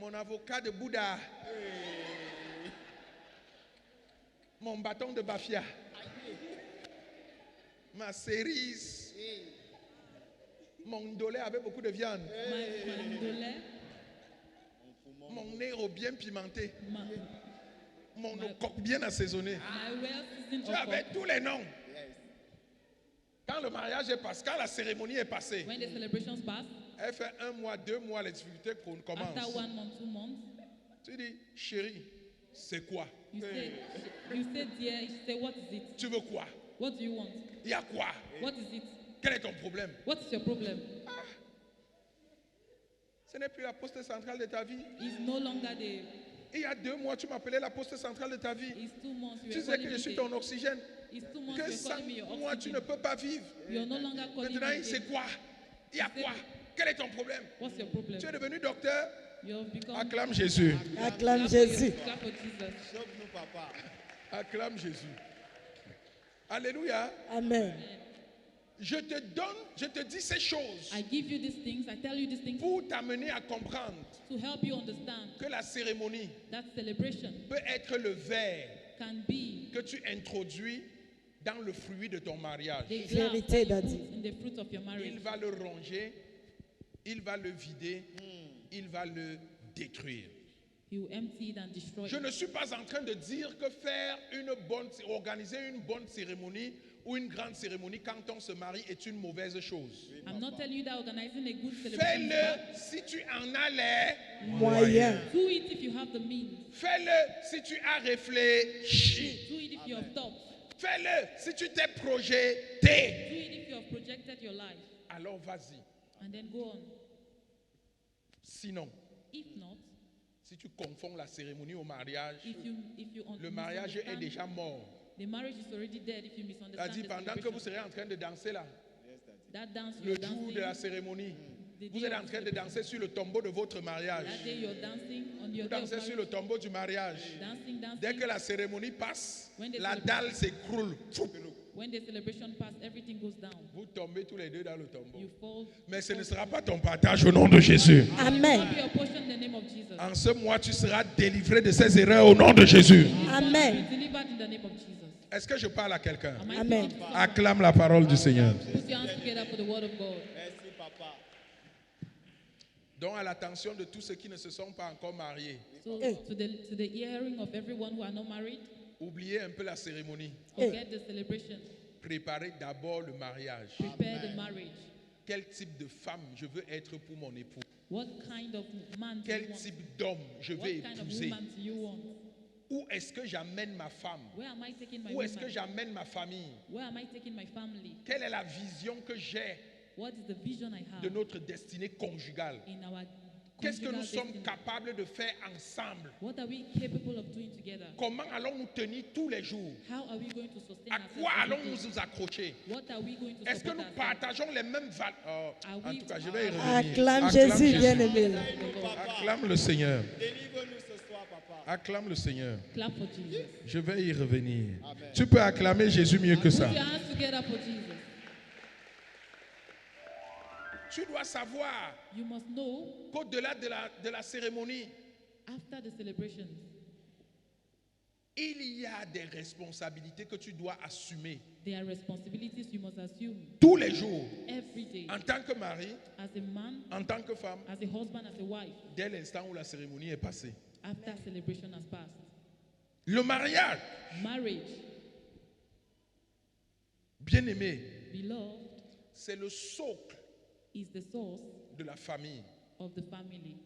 mon avocat de Bouddha, mon bâton de Bafia, ma cerise, mon ndolé avec beaucoup de viande, My ndolé, mon nez bien pimenté, my mon coq bien assaisonné. well seasoned Tu avais okra. tous les noms. Quand le mariage est passé, quand la cérémonie est passée, When the celebrations pass, elle fait 1 mois, 2 mois, les difficultés qu'on commence. after 1 month, 2 months, Tu dis, chérie, c'est quoi? you say, dear, you say, what is it? Tu veux quoi? What do you want? Il y a quoi? What is it? Quel est ton problème? What is your problem? Ce n'est plus la poste centrale de ta vie. It's no longer the, Il y a 2 mois, tu m'appelais la poste centrale de ta vie. it's 2 months. You Tu were disais calling que je me suis the- ton oxygène. It's 2 months. Que You're sans calling me your moi, tu ne oxygen. peux pas vivre. You're no longer calling Maintenant, me. c'est again. quoi? Il y a quoi? Quel est ton problème? What's your problem? Tu es devenu docteur? You've become. Acclame Jésus. Acclame Jésus. Clap for Jesus. Sauve-nous, papa. Acclame Jésus. Alléluia. Amen. Je te dis ces choses I give you these things. I tell you these things pour t'amener à comprendre to help you understand que la cérémonie that celebration peut être le verre can be que tu introduis dans le fruit de ton mariage. the glass Vérité, that you Daddy. put in the fruit of your Il marriage. va le ronger, il va le vider, il va le détruire. He will empty it and destroy Je it. ne suis pas en train de dire que organiser une bonne cérémonie ou une grande cérémonie quand on se marie est une mauvaise chose. I'm not telling you that organizing a good celebration is bad. Fais-le si tu en as les Moyen. Do it if you have the means. Fais-le si tu as réfléchi. Do it if you have thought. Fais-le si tu t'es projeté. Do it if you have projected your life. Alors vas-y. And then go on. Sinon, If not, si tu confonds la cérémonie au mariage, if you le mariage est misunderstand, déjà mort. the marriage is already dead if you misunderstand C'est-à-dire the pendant que vous celebration. serez en train de danser là, That dance le you're jour dancing, de la cérémonie, the vous day êtes of en train de celebration. danser sur le tombeau de votre mariage. That day you're dancing on your Vous day of dansez sur marriage. le tombeau du mariage. Dancing, Dès dancing. que la cérémonie passe, When the la celebration- dalle s'écroule. When the celebration passes, everything goes down. Vous tombez tous les deux dans le tombeau. You fall. Mais ce ne sera pas ton partage au nom de Jésus. Amen. Not be your portion in the name of Jesus. En ce mois, tu seras délivré de ces erreurs au nom de Jésus. Be Amen. delivered in the name of Jesus. Est-ce que je parle à quelqu'un? Am I Amen. speaking to someone? Acclame la parole du Seigneur. Put your hands together for the word of God. Merci, papa. Donc à l'attention de tous ceux qui ne se sont pas encore mariés, So Hey. to the hearing of everyone who are not married, oubliez un peu la cérémonie. forget the celebration. Préparez d'abord le mariage. Prepare the marriage. Quel type de femme je veux être pour mon époux? What kind of man do Quel you want? type d'homme je What vais kind of épouser? woman do you want? Où est-ce que j'amène ma femme? Where am I taking my Où est-ce que woman? j'amène ma famille? Where am I taking my family? Quelle est la vision que j'ai What is the vision I de have notre destinée conjugale? in our Qu'est-ce que nous conjugal sommes destiny? capables de faire ensemble? What are we capable of doing together? Comment allons-nous tenir tous les jours? How are we going to sustain À quoi ourselves every allons-nous day? nous accrocher? What are we going to Est-ce que support nous ourselves? partageons les mêmes valeurs? Are En we- tout cas, je vais y revenir. Acclame Acclame Jésus, bien-aimé. Aide-nous, papa. Acclame le Seigneur. Délivre-nous ce soir, papa. Acclame le Seigneur. Clap for Jesus. Je vais y revenir. Amen. Tu peux acclamer Jésus mieux que Put ça. your hands together for Jesus. Tu dois savoir You must know qu'au-delà de la cérémonie, after the celebration, il y a des responsabilités que tu dois assumer there are responsibilities you must assume tous les jours, every day en tant que mari, as a man, en tant que femme, as a husband, as a wife, dès l'instant où la cérémonie est passée. after celebration has passed. Le mariage, Marriage, bien aimé, beloved, c'est le socle is the source de la famille. of the family.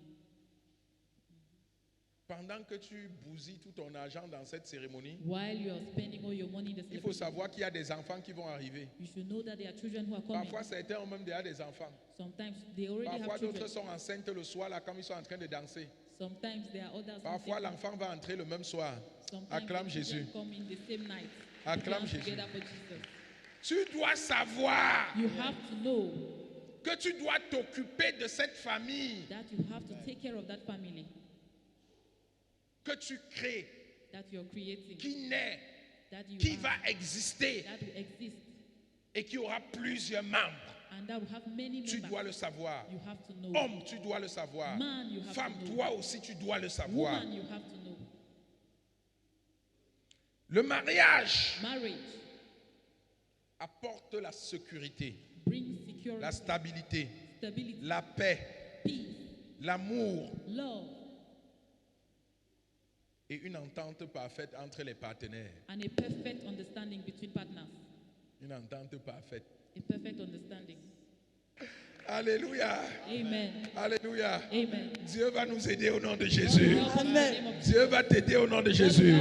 Pendant que tu bousilles tout ton argent dans cette cérémonie, While you are spending all your money in the il faut celebration, savoir qu'il y a des enfants qui vont arriver. you should know that there are children who are coming. Parfois, certains ont même déjà des enfants. Sometimes they already Parfois, have d'autres children. sont enceintes le soir, là, comme ils sont en train de danser. Sometimes there are others. who Parfois, take- l'enfant va entrer le même soir. Sometimes Acclame the children Jésus. come in the same night. Acclame Put your hands Jésus. together for Jesus. Tu dois savoir You have to know que tu dois t'occuper de cette famille that you have to take care of that family que tu crées, that you're creating, qui naît, that you qui have, va exister that will exist, et qui aura plusieurs membres. and that will have many Tu members. dois le savoir. You have to know. Homme, tu dois le savoir. Man, you have Femme, to know. toi aussi, tu dois le savoir. Woman, you have to know. Le mariage Marriage apporte la sécurité, brings security, la stabilité, stability, la paix, peace, l'amour love, et une entente parfaite entre les partenaires. and a perfect understanding between partners. Une entente parfaite. A perfect understanding. Alléluia. Amen. Alléluia. Amen. Dieu va nous aider au nom de Jésus. Amen. Dieu va t'aider au nom de Jésus.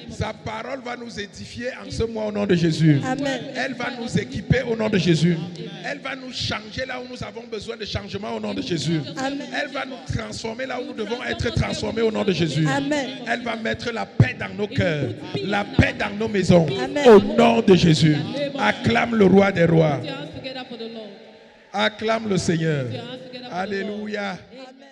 Sa parole va nous édifier en ce mois au nom de Jésus. Amen. Elle va nous équiper au nom de Jésus. Elle va nous changer là où nous avons besoin de changement au nom de Jésus. Amen. Elle va nous transformer là où nous devons être transformés au nom de Jésus. Amen. Elle va mettre la paix dans nos cœurs, la paix dans nos maisons. Amen. Au nom de Jésus. Acclame le roi des rois. Put your hands together for the Lord. Acclame le Seigneur. Put your hands together for the Lord. Alléluia. Amen.